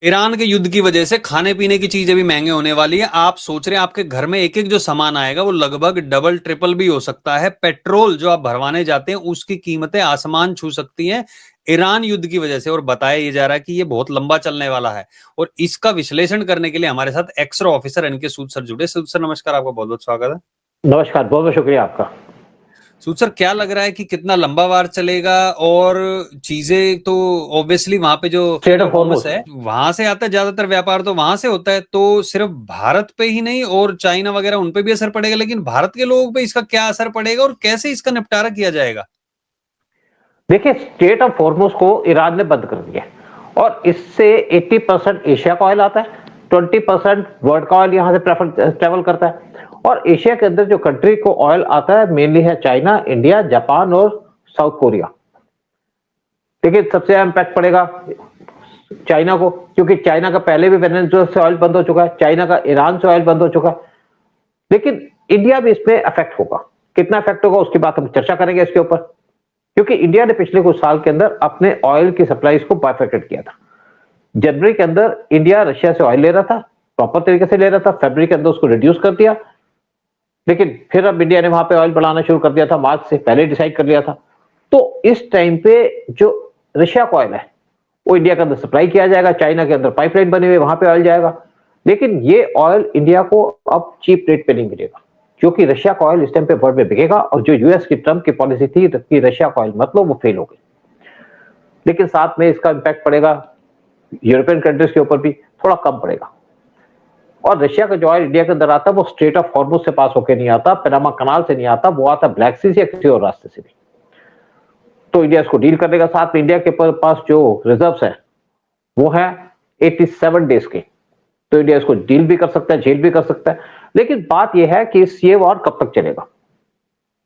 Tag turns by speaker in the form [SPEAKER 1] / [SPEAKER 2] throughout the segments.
[SPEAKER 1] Iran के युद्ध की वजह से खाने पीने की चीजें भी महंगे होने वाली है। आप सोच रहे हैं आपके घर में एक एक जो सामान आएगा वो लगभग डबल ट्रिपल भी हो सकता है। पेट्रोल जो आप भरवाने जाते हैं उसकी कीमतें आसमान छू सकती हैं ईरान युद्ध की वजह से। और बताया ये जा रहा है कि ये बहुत लंबा चलने वाला है। और इसका विश्लेषण करने के लिए हमारे साथ एक्सरो ऑफिसर एनके सूद सर जुड़े। सूद सर नमस्कार, आपका बहुत बहुत स्वागत है।
[SPEAKER 2] नमस्कार, बहुत बहुत शुक्रिया आपका।
[SPEAKER 1] सूद सर, क्या लग रहा है कि कितना लंबा वार चलेगा? और चीजें तो ऑब्वियसली वहां पे जो
[SPEAKER 2] स्टेट ऑफ
[SPEAKER 1] हॉर्मस
[SPEAKER 2] हॉर्मुज
[SPEAKER 1] है वहां से आता है, ज्यादातर व्यापार तो वहां से होता है। तो सिर्फ भारत पे ही नहीं और चाइना वगैरह उन पे भी असर पड़ेगा, लेकिन भारत के लोगों पे इसका क्या असर पड़ेगा और कैसे इसका निपटारा किया जाएगा?
[SPEAKER 2] देखिए, स्टेट ऑफ हॉर्मुज को ईरान ने बंद कर दिया और इससे 80% एशिया का ऑयल आता है, 20% वर्ल्ड का ऑयल यहां से ट्रेवल करता है। और एशिया के अंदर जो कंट्री को ऑयल आता है मेनली है चाइना, इंडिया, जापान और साउथ कोरिया। देखिए, सबसे ज्यादा इम्पैक्ट पड़ेगा चाइना को, क्योंकि चाइना का पहले भी वेनेजुएला से ऑयल बंद हो चुका है, चाइना का ईरान से ऑयल बंद हो चुका है। लेकिन इंडिया भी इसमें अफेक्ट होगा। कितना अफेक्ट होगा उसकी बात हम चर्चा करेंगे इसके ऊपर, क्योंकि इंडिया ने पिछले कुछ साल के अंदर अपने ऑयल की सप्लाईज को बाइफरकेट किया था। जनवरी के अंदर इंडिया रशिया से ऑयल ले रहा था, प्रॉपर तरीके से ले रहा था। फरवरी के अंदर उसको रिड्यूस कर दिया, लेकिन फिर अब इंडिया ने वहां पे ऑयल बढ़ाना शुरू कर दिया था। मार्च से पहले डिसाइड कर लिया था। तो इस टाइम पे जो रशिया का ऑयल है वो इंडिया के अंदर सप्लाई किया जाएगा। चाइना के अंदर पाइपलाइन बनी हुई है, वहां पे ऑयल जाएगा। लेकिन ये ऑयल इंडिया को अब चीप रेट पे नहीं मिलेगा, क्योंकि रशिया का ऑयल इस टाइम पे वर्ल्ड में बिकेगा। और जो यूएस की ट्रम्प की पॉलिसी थी कि रशिया का ऑयल मत लो, वो फेल हो गई। लेकिन साथ में इसका इंपैक्ट पड़ेगा यूरोपियन कंट्रीज के ऊपर भी, थोड़ा कम पड़ेगा। और रशिया का जो ऑयल इंडिया के अंदर आता है वो स्ट्रेट ऑफ हॉर्मुज से पास होकर नहीं आता, पनामा कनाल से नहीं आता, वो आता ब्लैक सी से या किसी और रास्ते से भी। तो इंडिया इसको डील करने का, साथ में इंडिया के पास जो रिजर्व्स है वो है 87 डेज के। तो इंडिया इसको डील भी कर सकता है, झेल भी कर सकता है। लेकिन बात यह है कि ये वॉर कब तक चलेगा?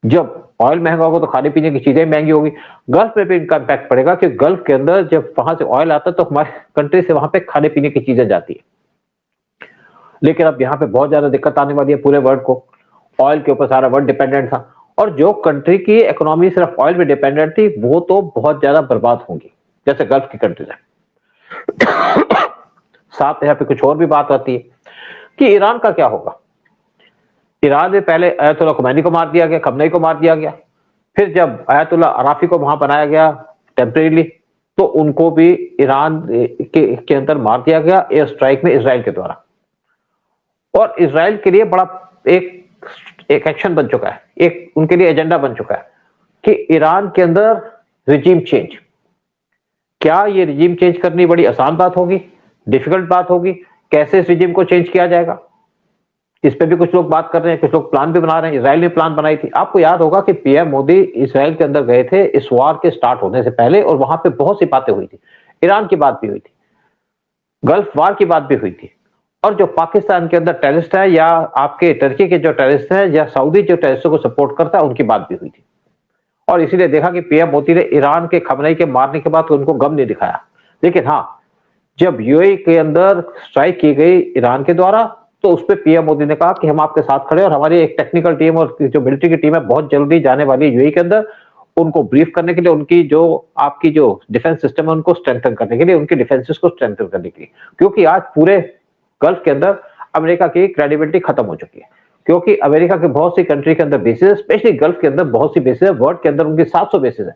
[SPEAKER 2] जब ऑयल महंगा होगा तो खाने पीने की चीजें महंगी होगी। गल्फ में भी इनका इंपैक्ट पड़ेगा कि गल्फ के अंदर जब वहां से ऑयल आता है तो हमारे कंट्री से वहां पे खाने पीने की चीजें जाती है। लेकिन अब यहाँ पे बहुत ज्यादा दिक्कत आने वाली है पूरे वर्ल्ड को। ऑयल के ऊपर सारा वर्ल्ड डिपेंडेंट था, और जो कंट्री की इकोनॉमी सिर्फ ऑयल पे डिपेंडेंट थी वो तो बहुत ज्यादा बर्बाद होंगी, जैसे गल्फ की कंट्रीज है। साथ यहाँ पे कुछ और भी बात आती है कि ईरान का क्या होगा। ईरान में पहले अयतुल्ला खुमैनी को मार दिया गया, खमनेई को मार दिया गया। फिर जब अयतुल्ला अराफी को वहां बनाया गया टेम्परेरीली, तो उनको भी ईरान के अंदर मार दिया गया एयर स्ट्राइक में इजराइल के द्वारा। और इजराइल के लिए बड़ा एक एक्शन बन चुका है, एक उनके लिए एजेंडा बन चुका है कि ईरान के अंदर रिजीम चेंज। क्या ये रिजीम चेंज करनी बड़ी आसान बात होगी, डिफिकल्ट बात होगी? कैसे इस रिजीम को चेंज किया जाएगा, इस पे भी कुछ लोग बात कर रहे हैं, कुछ लोग प्लान भी बना रहे हैं। इजराइल ने प्लान बनाई थी। आपको याद होगा कि पीएम मोदी इजराइल के अंदर गए थे इस वार के स्टार्ट होने से पहले, और वहां पे बहुत सी बातें हुई थी। ईरान की बात भी हुई थी, गल्फ वार की बात भी हुई थी, और जो पाकिस्तान के अंदर टेररिस्ट है, या आपके टर्की के जो टेररिस्ट है, या सऊदी जो टेररिस्टों को सपोर्ट करता है, उनकी बात भी हुई थी। और इसीलिए देखा कि पीएम मोदी ने ईरान के खमनेई के मारने के बाद उनको गम नहीं दिखाया। लेकिन हाँ, जब यूएई के अंदर स्ट्राइक की गई ईरान के द्वारा, तो उस पर पीएम मोदी ने कहा कि हम आपके साथ खड़े, और हमारी एक टेक्निकल टीम और जो मिलिट्री की टीम है बहुत जल्दी जाने वाली है यूएई के अंदर, उनको ब्रीफ करने के लिए, उनकी जो आपकी जो डिफेंस सिस्टम है उनको स्ट्रेंथन करने के लिए, उनकी डिफेंसेस को स्ट्रेंथन करने के लिए। क्योंकि आज पूरे गल्फ के अंदर अमेरिका की क्रेडिबिलिटी खत्म हो चुकी है, क्योंकि अमेरिका के बहुत सी कंट्री के अंदर बेसिस है, स्पेशली गल्फ के अंदर बहुत सी बेसिस है। वर्ल्ड के अंदर उनकी 700 बेसिस है,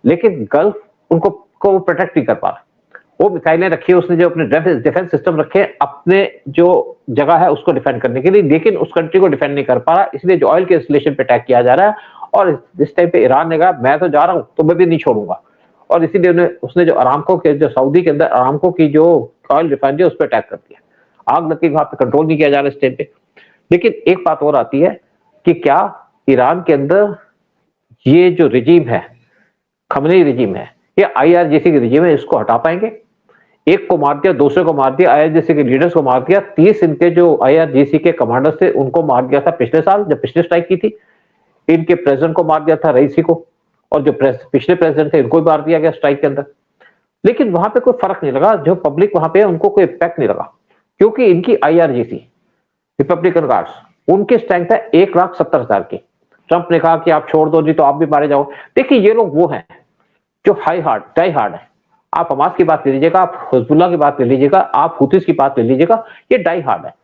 [SPEAKER 2] लेकिन गल्फ उनको को प्रोटेक्ट नहीं कर पा रहा। वो मिसाइलें रखी है उसने, जो अपने डिफेंस सिस्टम रखे अपने जो जगह है उसको डिफेंड करने के लिए, लेकिन उस कंट्री को डिफेंड नहीं कर पा रहा। इसलिए जो ऑयल के इंस्टॉलेशन पे अटैक किया जा रहा है, और इस टाइम पे ईरान ने कहा मैं तो जा रहा हूं, तो मैं भी नहीं छोड़ूंगा। और इसीलिए उसने जो अरामको के, जो सऊदी के अंदर अरामको की जो ऑयल रिफाइनरी है उस पर अटैक कर दिया। आग लगी, वहां पे कंट्रोल नहीं किया जा रहा इस टाइम पे। लेकिन एक बात और आती है कि क्या ईरान के अंदर ये जो रिजीम है, खमनेई रिजीम है, या आईआरजीसी की रिजीम है, इसको हटा पाएंगे? एक को मार दिया, दूसरे को मार दिया, आईआरजीसी के लीडर्स को मार दिया, 30 इनके जो आईआरजीसी के कमांडर्स थे उनको मार दिया था पिछले साल जब पिछले स्ट्राइक की थी। इनके प्रेसिडेंट को मार दिया था, रईसी को, और जो पिछले प्रेसिडेंट थे इनको भी मार दिया गया स्ट्राइक के अंदर। लेकिन वहां पे कोई फर्क नहीं लगा, जो पब्लिक वहां पे उनको कोई इम्पैक्ट नहीं लगा, क्योंकि इनकी आईआरजीसी रिपब्लिकन गार्ड्स, उनकी स्ट्रेंथ है 1,70,000 की। ट्रंप ने कहा कि आप छोड़ दो जी तो आप भी मारे जाओ। देखिए, ये लोग वो हैं जो डाई हार्ड है, आप हमास की बात ले लीजिएगा, आप हिजबुल्लाह की बात ले लीजिएगा, आप हुतीस की बात ले लीजिएगा, ये डाई हार्ड है,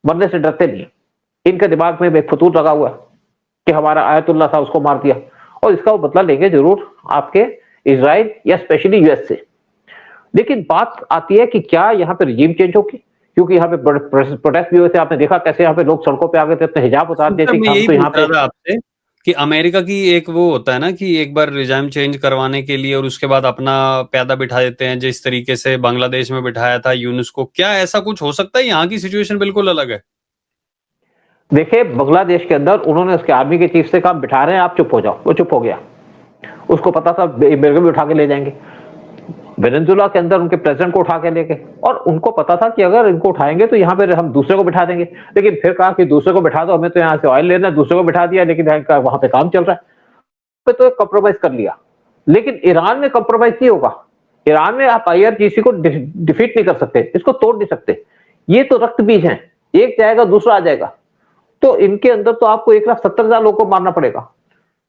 [SPEAKER 2] मरने से डरते नहीं है। इनके दिमाग में एक फतूर लगा हुआ है कि हमारा आयतुल्लाह था उसको मार दिया, और इसका वो बदला लेंगे जरूर आपके इजराइल या स्पेशली यूएस से। लेकिन बात आती है कि क्या यहाँ पे रिजीम चेंज होगी, क्योंकि यहाँ पे प्रोटेस्ट भी हुए थे, आपने देखा कैसे यहाँ पे लोग सड़कों पे आ गए थे, अपने हिजाब उतार दिए थे कि
[SPEAKER 1] मैं
[SPEAKER 2] हम
[SPEAKER 1] यही
[SPEAKER 2] तो यहाँ
[SPEAKER 1] पूछ
[SPEAKER 2] पे।
[SPEAKER 1] रहा था आपसे कि अमेरिका की एक वो होता है ना कि एक बार रिजाइम चेंज करवाने के लिए और उसके बाद अपना प्यादा बिठा देते हैं, जिस तरीके से बांग्लादेश में बिठाया था यूनुस को, क्या ऐसा कुछ हो सकता है? यहाँ की सिचुएशन बिल्कुल अलग है।
[SPEAKER 2] देखिए बांग्लादेश के अंदर उन्होंने उसके आर्मी के चीफ से कहा बिठा रहे हैं आप चुप हो जाओ, वो चुप हो गया, उसको पता था मेरे को भी उठा के ले जाएंगे। वेनेजुला के अंदर उनके प्रेसिडेंट को उठा के लेके, और उनको पता था कि अगर इनको उठाएंगे तो यहाँ पे हम दूसरे को बिठा देंगे, लेकिन फिर कहा कि दूसरे को बिठा दो, हमें तो यहाँ से ऑयल लेना है, दूसरे को बिठा दिया, लेकिन वहां पे काम चल रहा है, तो कॉम्प्रोमाइज कर लिया। लेकिन ईरान में कॉम्प्रोमाइज नहीं होगा, ईरान में आप IRGC को डिफीट नहीं कर सकते, इसको तोड़ नहीं सकते, ये तो रक्त बीज है, एक जाएगा दूसरा आ जाएगा। तो इनके अंदर तो आपको 1,70,000 लोगों को मारना पड़ेगा,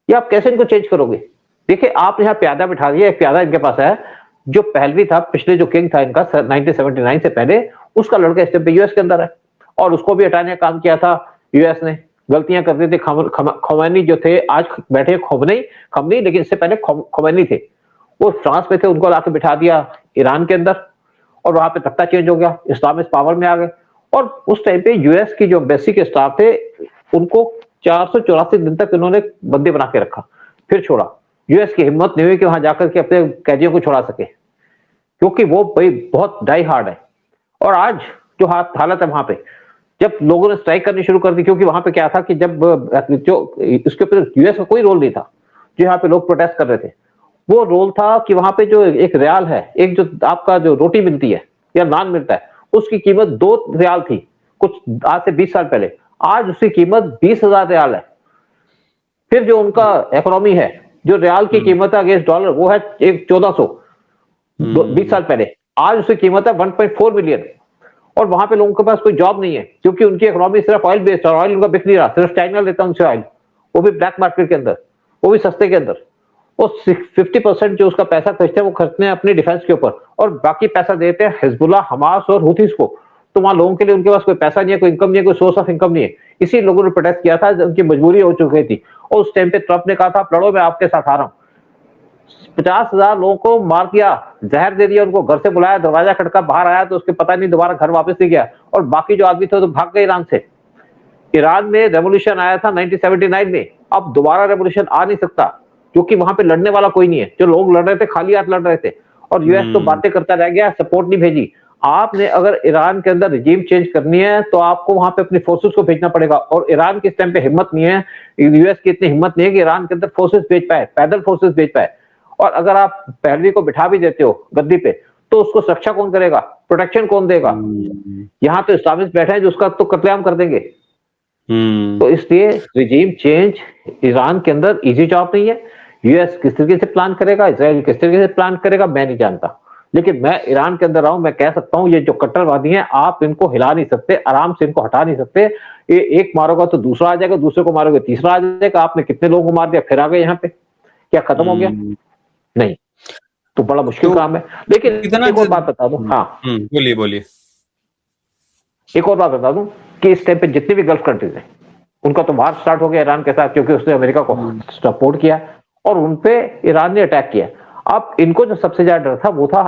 [SPEAKER 2] या आप कैसे इनको चेंज करोगे? देखिए आप यहाँ प्यादा बिठा दिया, एक प्यादा इनके पास है जो पहलवी था, पिछले जो किंग था इनका 1979 से पहले, उसका लड़का इस पे यूएस के अंदर है, और उसको भी हटाने का काम किया था यूएस ने। गलतियां कर दी थी, खोमैनी जो थे, आज बैठे खमनी, लेकिन इससे पहले खोमैनी थे, वो फ्रांस में थे, उनको लाके बिठा दिया ईरान के अंदर, और वहां पे तख्ता चेंज हो गया, इस्लामिस्ट पावर में आ गए। और उस टाइम पे यूएस की जो एम्बेसी के स्टाफ थे उनको 484 दिन तक इन्होंने बंदी बना के रखा, फिर छोड़ा। यूएस की हिम्मत नहीं हुई कि वहां जाकर के अपने कैदियों को छुड़ा सके, क्योंकि वो भाई बहुत डाई हार्ड है। और आज जो हालत है वहां पे, जब लोगों ने स्ट्राइक करनी शुरू कर दी, क्योंकि वहां पे क्या था कि जब जो इसके ऊपर यूएस का कोई रोल नहीं था, जो यहाँ पे लोग प्रोटेस्ट कर रहे थे, वो रोल था कि वहां पे जो एक रियाल है, एक जो आपका जो रोटी मिलती है या नान मिलता है, उसकी कीमत 2 रियाल थी कुछ आज से 20 साल पहले, आज उसकी कीमत 20,000 रियाल है। फिर जो उनका इकोनॉमी है, जो रियाल की कीमत है अगेंस्ट डॉलर, वो है 1400 20 साल पहले, आज उसकी कीमत है 1.4 बिलियन। और वहां पे लोगों के पास कोई जॉब नहीं है, क्योंकि उनकी इकोनॉमी सिर्फ ऑयल बेस्ड है, ऑयल उनका बिक नहीं रहा, सिर्फ चाइना लेता है उनसे ऑयल, वो भी ब्लैक मार्केट के अंदर, वो भी सस्ते के अंदर। वो 50% जो उसका पैसा खर्चते हैं वो खर्चते हैं अपने डिफेंस के ऊपर, और बाकी पैसा देते हैं हिजबुल्लाह, हमास और हुतीस को। तो वहां लोगों के लिए उनके पास कोई पैसा नहीं है, कोई इनकम नहीं है, कोई सोर्स ऑफ इनकम नहीं है, इसी लोगों ने प्रोटेस्ट किया था, उनकी मजबूरी हो चुकी थी। और उस टाइम पे ट्रंप ने कहा था लड़ो, मैं आपके साथ आ रहा हूं। 50,000 लोगों को मार दिया, जहर दे दिया, उनको घर से बुलाया, दरवाजा खटका, बाहर आया तो उसके पता नहीं दोबारा घर वापस नहीं गया, और बाकी जो आदमी थे तो भाग गए ईरान से। ईरान में रेवोल्यूशन आया था 1979 में, अब दोबारा रेवोल्यूशन आ नहीं सकता, क्योंकि वहां पे लड़ने वाला कोई नहीं है। जो लोग लड़ रहे थे खाली हाथ लड़ रहे थे, और यूएस तो बातें करता रह गया, सपोर्ट नहीं भेजी। आपने अगर ईरान के अंदर रिजीम चेंज करनी है तो आपको वहां पे अपनी फोर्सेस को भेजना पड़ेगा, और ईरान की इस टाइम पे हिम्मत नहीं है, यूएस की इतनी हिम्मत नहीं है कि ईरान के अंदर फोर्सेस भेज पाए, पैदल फोर्सेस भेज पाए। और अगर आप पहलवी को बिठा भी देते हो गद्दी पे, तो उसको सुरक्षा कौन करेगा, प्रोटेक्शन कौन देगा? यहाँ तो इस्लामिस्ट बैठे हैं जो उसका तो कत्लेआम कर देंगे। तो इसलिए रिजीम चेंज ईरान के अंदर इजी जॉब नहीं है। यूएस किस तरीके से प्लान करेगा, इजराइल किस तरीके से प्लान करेगा, मैं नहीं जानता, लेकिन मैं ईरान के अंदर रहा हूं, मैं कह सकता हूं ये जो कट्टरवादी हैं, आप इनको हिला नहीं सकते, आराम से इनको हटा नहीं सकते। ये एक मारोगा तो दूसरा आ जाएगा, दूसरे को मारोगे तीसरा आ जाएगा। आपने कितने लोगों को मार दिया, फिर आ गए यहाँ पे, क्या खत्म हो गया? नहीं, तो बड़ा मुश्किल काम है। लेकिन एक और बात बता दूं, हाँ
[SPEAKER 1] बोलिए।
[SPEAKER 2] एक और बात बता दूं कि इस टाइम पे जितनी भी गल्फ कंट्रीज हैं, उनका तो वार स्टार्ट हो गया ईरान के साथ, क्योंकि उसने अमेरिका को सपोर्ट किया और उनपे ईरान ने अटैक किया। अब इनको जो सबसे ज्यादा डर था वो था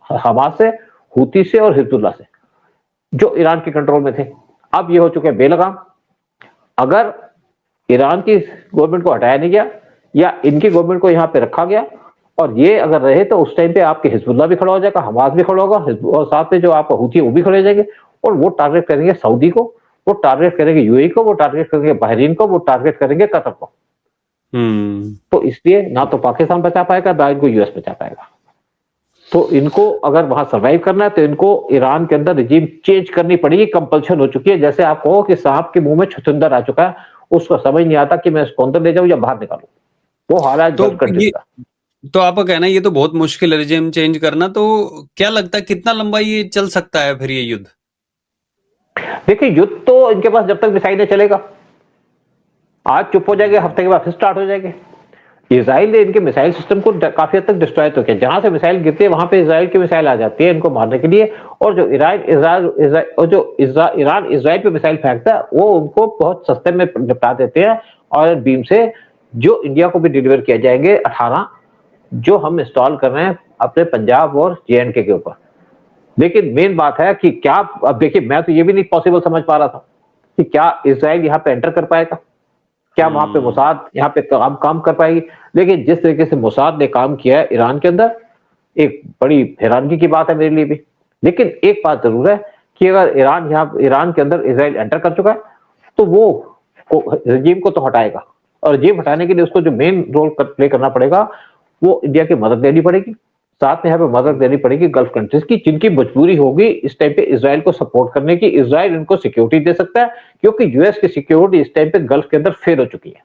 [SPEAKER 2] हमास से, हुती से और हिजबुल्लाह से, जो ईरान के कंट्रोल में थे। अब ये हो चुके हैं बेलगाम। अगर ईरान की गवर्नमेंट को हटाया नहीं गया या इनकी गवर्नमेंट को यहाँ पे रखा गया और ये अगर रहे, तो उस टाइम पे आपके हिजबुल्लाह भी खड़ा हो जाएगा, हमास भी खड़ा होगा, और साथ में जो आपका हुती है वो भी खड़े हो जाएंगे, और वो टारगेट करेंगे सऊदी को, वो टारगेट करेंगे यूएई को, वो टारगेट करेंगे बहरीन को, वो टारगेट करेंगे कतर को। तो इसलिए ना तो पाकिस्तान बचा पाएगा, ना इनको यूएस बचा पाएगा। तो इनको अगर वहां सर्वाइव करना है तो इनको ईरान के अंदर रिजीम चेंज करनी पड़ेगी, कंपल्शन हो चुकी है। जैसे आप कहो कि सांप के मुंह में छुछुंदर आ चुका है, उसको समझ नहीं आता कि मैं इसको अंदर ले जाऊं या बाहर निकालूं, वो हालात गल्फ कंट्री का।
[SPEAKER 1] तो आपका कहना है ये तो बहुत मुश्किल है रिजीम चेंज करना, तो क्या लगता है कितना लंबा ये चल सकता है फिर ये युद्ध?
[SPEAKER 2] देखिए युद्ध तो इनके पास जब तक मिसाइलें चलेगा, आज चुप हो जाएंगे, हफ्ते के बाद फिर स्टार्ट हो जाएंगे। इजराइल ने इनके मिसाइल सिस्टम को काफी हद तक डिस्ट्रॉय तो किया। जहां से मिसाइल गिरती है वहां पे इजराइल की मिसाइल आ जाती है इनको मारने के लिए, और जो ईरान इजराइल पे मिसाइल फेंकता है वो उनको बहुत सस्ते में निपटा देते हैं और बीम से, जो इंडिया को भी डिलीवर किया जाएंगे 18, जो हम इंस्टॉल कर रहे हैं अपने पंजाब और JNK के ऊपर। लेकिन मेन बात है कि क्या, अब देखिए मैं तो ये भी नहीं पॉसिबल समझ पा रहा था कि क्या इजराइल यहाँ पे एंटर कर पाएगा, क्या वहां पे मोसाद यहाँ पे काम कर पाएगी। लेकिन जिस तरीके से मोसाद ने काम किया है ईरान के अंदर, एक बड़ी हैरानगी की बात है मेरे लिए भी। लेकिन एक बात जरूर है कि अगर ईरान के अंदर इजराइल एंटर कर चुका है तो वो रजीम को तो हटाएगा, और रजीम हटाने के लिए उसको जो मेन रोल प्ले करना पड़ेगा वो इंडिया की मदद लेनी पड़ेगी, साथ में यहाँ पे मदद देनी पड़ेगी गल्फ कंट्रीज की, जिनकी मजबूरी होगी इस टाइम पे इजराइल को सपोर्ट करने की। इजराइल इनको सिक्योरिटी दे सकता है क्योंकि यूएस की सिक्योरिटी इस टाइम पे गल्फ के अंदर फेल हो चुकी है,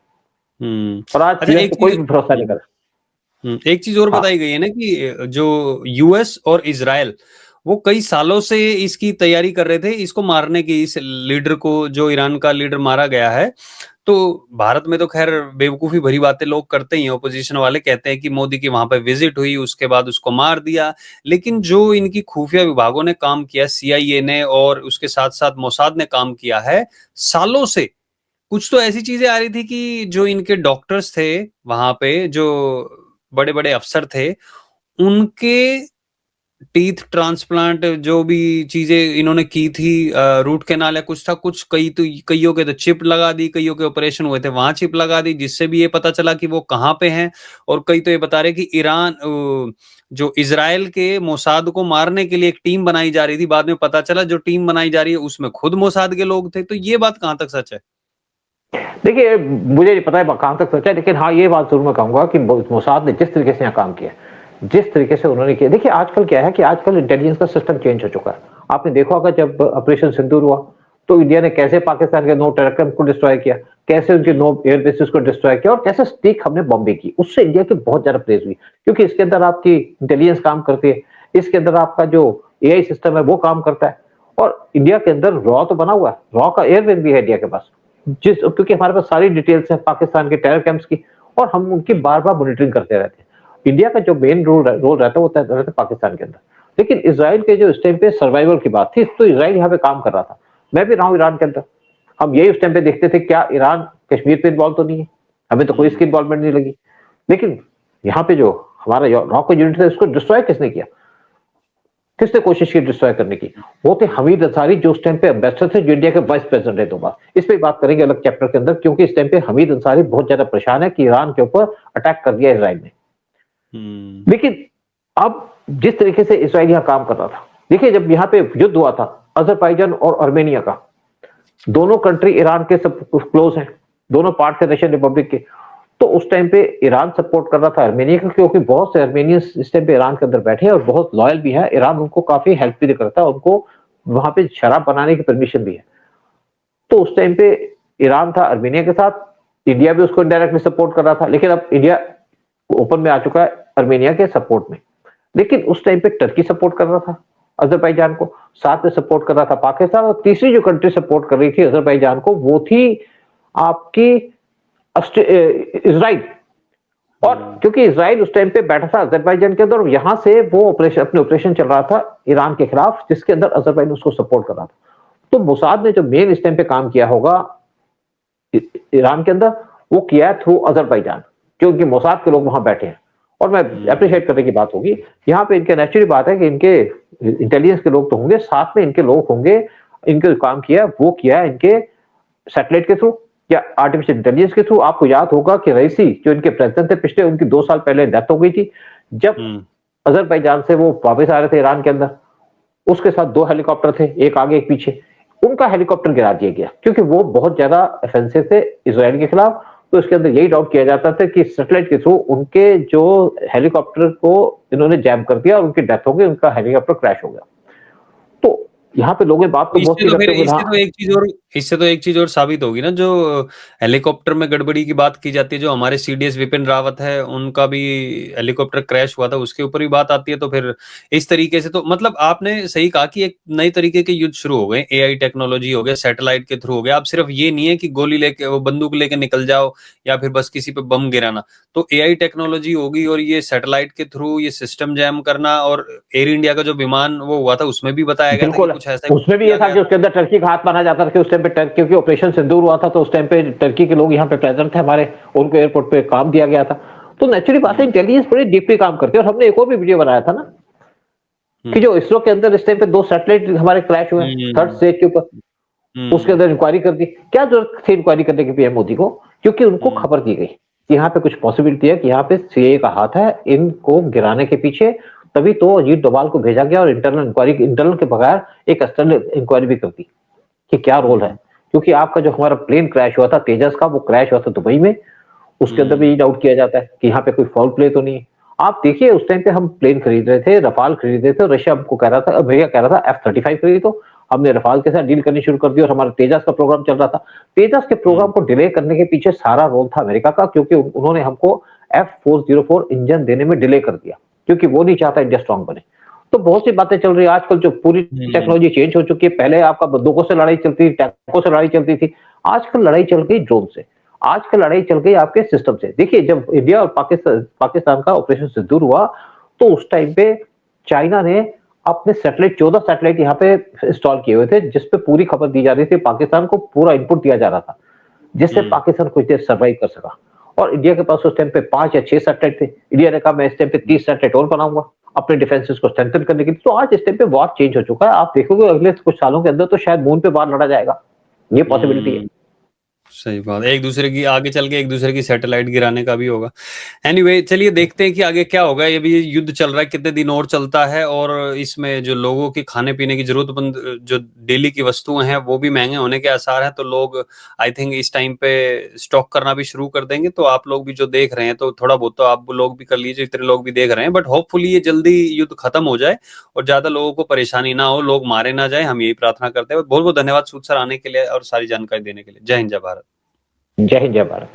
[SPEAKER 2] और आज
[SPEAKER 1] अच्छा,
[SPEAKER 2] यूएस कोई भी भरोसा नहीं कर।
[SPEAKER 1] एक चीज और बताई गई है ना कि जो यूएस और इजराइल वो कई सालों से इसकी तैयारी कर रहे थे इसको मारने की, इस लीडर को, जो ईरान का लीडर मारा गया है। तो भारत में तो खैर बेवकूफी भरी बातें लोग करते ही हैं, ओपोजिशन वाले कहते हैं कि मोदी की वहां पे विजिट हुई उसके बाद उसको मार दिया। लेकिन जो इनकी खुफिया विभागों ने काम किया, CIA ने और उसके साथ साथ मोसाद ने काम किया है सालों से, कुछ तो ऐसी चीजें आ रही थी कि जो इनके डॉक्टर्स थे वहां पे, जो बड़े बड़े अफसर थे, उनके टीथ ट्रांसप्लांट, जो भी चीजें इन्होंने की थी, रूट कैनाल या कुछ था, कुछ कईयों के तो चिप लगा दी, कईयों के ऑपरेशन हुए थे वहां चिप लगा दी, जिससे भी ये पता चला कि वो कहाँ पे हैं। और कई तो ये बता रहे कि ईरान, जो इजराइल के मोसाद को मारने के लिए एक टीम बनाई जा रही थी, बाद में पता चला जो टीम बनाई जा रही है उसमें खुद मोसाद के लोग थे। तो ये बात कहाँ तक सच है?
[SPEAKER 2] देखिए मुझे नहीं पता है कहां तक सच है, लेकिन हाँ ये बात जरूर मैं कहूंगा कि मोसाद ने जिस तरीके से यहाँ काम किया, जिस तरीके से उन्होंने किया, देखिए आजकल क्या है कि आजकल इंटेलिजेंस का सिस्टम चेंज हो चुका है। आपने देखा होगा जब ऑपरेशन सिंदूर हुआ तो इंडिया ने कैसे पाकिस्तान के 9 टेरर कैंप को डिस्ट्रॉय किया, कैसे उनके 9 एयर बेसिस को डिस्ट्रॉय किया, और कैसे स्टिक हमने बॉम्बे की, उससे इंडिया की बहुत ज्यादा प्रेज हुई क्योंकि इसके अंदर आपकी इंटेलिजेंस काम करती है, इसके अंदर आपका जो AI सिस्टम है वो काम करता है, और इंडिया के अंदर रॉ तो बना हुआ है, रॉ का एयरबेस भी है इंडिया के पास, क्योंकि हमारे पास सारी डिटेल्स है पाकिस्तान के टेरर कैंप्स की, और हम उनकी बार बार मॉनिटरिंग करते रहते हैं। इंडिया का जो मेन रोल रहता है वो तय रहता है पाकिस्तान के अंदर। लेकिन इजराइल के जो इस टाइम पे सर्वाइवल की बात थी, तो इजराइल यहाँ पे काम कर रहा था, मैं भी रहा हूँ ईरान के अंदर, हम यही उस टाइम पे देखते थे क्या ईरान कश्मीर पे इन्वॉल्व तो नहीं है, हमें तो कोई इसकी इन्वॉल्वमेंट नहीं लगी। लेकिन यहाँ पे जो हमारा रॉक यूनिट था उसको डिस्ट्रॉय किसने किया, किसने कोशिश की डिस्ट्रॉय करने की? वो थे हमीद अंसारी, जो उस टाइम पे एम्बेसडर थे, जो इंडिया के वाइस प्रेसिडेंट है। 2 बार इस पे बात करेंगे अलग चैप्टर के अंदर, क्योंकि इस टाइम पे हमीद अंसारी बहुत ज्यादा परेशान है कि ईरान के ऊपर अटैक कर दिया इजराइल ने। लेकिन अब जिस तरीके से इजराइल यहाँ काम कर रहा था, देखिए जब यहाँ पे युद्ध हुआ था अजरबैजान और आर्मेनिया का, दोनों कंट्री ईरान के सब क्लोज हैं, दोनों पार्ट थे रशियन रिपब्लिक के, तो उस टाइम पे ईरान सपोर्ट कर रहा था आर्मेनिया का, क्योंकि बहुत से आर्मेनियंस इस टाइम पे ईरान के अंदर बैठे हैं और बहुत लॉयल भी है, ईरान उनको काफी हेल्प भी करता है, उनको वहां पे शराब बनाने की परमिशन भी है। तो उस टाइम पे ईरान था आर्मेनिया के साथ, इंडिया भी उसको इनडायरेक्टली सपोर्ट कर रहा था, लेकिन अब इंडिया ओपन में आ चुका है आर्मेनिया के सपोर्ट में। लेकिन उस टाइम पे टर्की सपोर्ट कर रहा था अजरबैजान को, साथ में सपोर्ट कर रहा था पाकिस्तान, और तीसरी जो कंट्री सपोर्ट कर रही थी अजरबैजान को वो थी आपकी इजराइल। और क्योंकि इजराइल उस टाइम पे बैठा था अजरबैजान के अंदर, यहां से वो अपने ऑपरेशन चल रहा था ईरान के खिलाफ, जिसके अंदर अजरबैजान उसको सपोर्ट कर रहा था। तो मोसाद ने जो मेन इस टाइम पे काम किया होगा ईरान के अंदर, वो किया थ्रू अजरबैजान, क्योंकि मोसाद के लोग वहां बैठे हैं। और मैं अप्रिशिएट करने की बात होगी यहाँ पे, इनके नेचुरल बात है कि इनके इंटेलिजेंस के लोग तो होंगे, साथ में इनके लोग होंगे, इनके काम किया वो किया इनके सैटेलाइट के थ्रू या आर्टिफिशियल इंटेलिजेंस के थ्रू। आपको याद होगा कि रईसी जो इनके प्रेसिडेंट थे पिछले, उनकी 2 साल पहले डेथ हो गई थी, जब अजरबैजान से वो वापस आ रहे थे ईरान के अंदर, उसके साथ 2 हेलीकॉप्टर थे, एक आगे एक पीछे, उनका हेलीकॉप्टर गिरा दिया गया क्योंकि वो बहुत ज्यादा ऑफेंसिव थे इजराइल के खिलाफ। तो इसके अंदर यही डाउट किया जाता था कि सैटेलाइट के थ्रू उनके जो हेलीकॉप्टर को इन्होंने जैम कर दिया और उनकी डेथ हो गई, उनका हेलीकॉप्टर क्रैश हो गया। तो यहाँ पे लोग बात तो बहुत सी करते होंगे।
[SPEAKER 1] इससे तो एक चीज और साबित होगी ना, जो हेलीकॉप्टर में गड़बड़ी की बात की जाती है, जो हमारे सीडीएस विपिन रावत है उनका भी हेलीकॉप्टर क्रैश हुआ था, उसके ऊपर भी बात आती है। तो फिर इस तरीके से तो मतलब आपने सही कहा कि एक नई तरीके के युद्ध शुरू हो गए, एआई टेक्नोलॉजी हो गया, सैटेलाइट के थ्रू हो गया। अब सिर्फ ये नहीं है कि गोली लेके वो बंदूक लेके निकल जाओ या फिर बस किसी पे बम गिराना, तो एआई टेक्नोलॉजी होगी और ये सैटेलाइट के थ्रू ये सिस्टम जैम करना। और एयर इंडिया का जो विमान वो हुआ था उसमें भी बताया गया था कि
[SPEAKER 2] बिल्कुल,
[SPEAKER 1] कुछ ऐसा
[SPEAKER 2] उसमें भी
[SPEAKER 1] किया
[SPEAKER 2] ये था
[SPEAKER 1] गया
[SPEAKER 2] कि
[SPEAKER 1] था।
[SPEAKER 2] उसके अंदर टर्की का हाथ माना जाता था कि उस टाइम पे क्योंकि ऑपरेशन सिंदूर हुआ था, तो उस टाइम पे टर्की के लोग यहाँ पे प्रेजेंट थे हमारे, उनको एयरपोर्ट पे काम दिया गया था। तो नेचुरली बात है, इंटेलिजेंस बड़ी डीपली काम करती है। और हमने एक और भी वीडियो बनाया था ना कि जो इसरो के अंदर इस टाइम पे 2 सैटेलाइट हमारे क्रैश हुए थर्ड स्टेज के ऊपर, उसके अंदर इंक्वायरी कर दी। क्या जरूरत थी इंक्वायरी करने की पीएम मोदी को? क्योंकि उनको खबर दी गई कि यहाँ पे कुछ पॉसिबिलिटी है कि यहाँ पे सीए का हाथ है इनको गिराने के पीछे, तभी तो अजीत डोभाल को भेजा गया और इंटरनल के बगैर एक एक्सटर्नल इंक्वायरी भी कर दी कि क्या रोल है। क्योंकि आपका जो हमारा प्लेन क्रैश हुआ था तेजस का, वो क्रैश हुआ था दुबई में, उसके अंदर भी डाउट किया जाता है कि यहाँ पे कोई फाउल प्ले तो नहीं है। आप देखिए उस टाइम पे हम प्लेन खरीद रहे थे, रफाल खरीद रहे थे, और रशिया हमको कह रहा था, अमेरिका कह रहा था F-35 खरीदो। हमने रफाल के साथ डील करनी शुरू कर दी और हमारा तेजस का प्रोग्राम चल रहा था। तेजस के प्रोग्राम को डिले करने के पीछे सारा रोल था अमेरिका का, क्योंकि उन्होंने हमको F404 इंजन देने में डिले कर दिया, क्योंकि वो नहीं चाहता इंडिया स्ट्रांग बने। तो बहुत सी बातें चल रही है आजकल, जो पूरी टेक्नोलॉजी चेंज हो चुकी है। पहले आपका बंदूकों से लड़ाई चलती थी, टैंकों से लड़ाई चलती थी, आजकल लड़ाई चल गई ड्रोन से, आजकल लड़ाई चल गई आपके सिस्टम से। देखिए जब इंडिया और पाकिस्तान का ऑपरेशन सिंदूर हुआ, तो उस टाइम पे चाइना ने अपने सैटेलाइट 14 सैटेलाइट यहाँ पे इंस्टॉल किए हुए थे, जिसपे पूरी खबर दी जा रही थी, पाकिस्तान को पूरा इनपुट दिया जा रहा था, जिससे पाकिस्तान कुछ देर सर्वाइव कर सका। और इंडिया के पास उस टाइम पे 5 या 6 सैटेलाइट थे। इंडिया ने कहा मैं इस टाइम पे 30 सैटेलाइट और बनाऊंगा अपने डिफेंसेस को स्ट्रेंथन करने के लिए। तो आज इस टाइम पे वॉर चेंज हो चुका है। आप देखोगे अगले कुछ सालों के अंदर तो शायद मून पे वार लड़ा जाएगा, ये पॉसिबिलिटी है।
[SPEAKER 1] सही बात, एक दूसरे की आगे चल के एक दूसरे की सैटेलाइट गिराने का भी होगा। एनीवे, चलिए देखते हैं कि आगे क्या होगा। ये भी युद्ध चल रहा है, कितने दिन और चलता है, और इसमें जो लोगों की खाने पीने की जरूरतमंद जो डेली की वस्तुएं हैं वो भी महंगे होने के आसार हैं। तो लोग आई थिंक इस टाइम पे स्टॉक करना भी शुरू कर देंगे। तो आप लोग भी जो देख रहे हैं, तो थोड़ा बहुत तो आप लोग भी कर लीजिए, इतने लोग भी देख रहे हैं। बट होपफुली ये जल्दी युद्ध खत्म हो जाए और ज्यादा लोगों को परेशानी ना हो, लोग मारे ना जाए, हम यही प्रार्थना करते हैं। बहुत बहुत धन्यवाद सूद सर आने के लिए और सारी जानकारी देने के लिए। जय हिंद, जय भारत।
[SPEAKER 2] जय हिंद, जय भारत।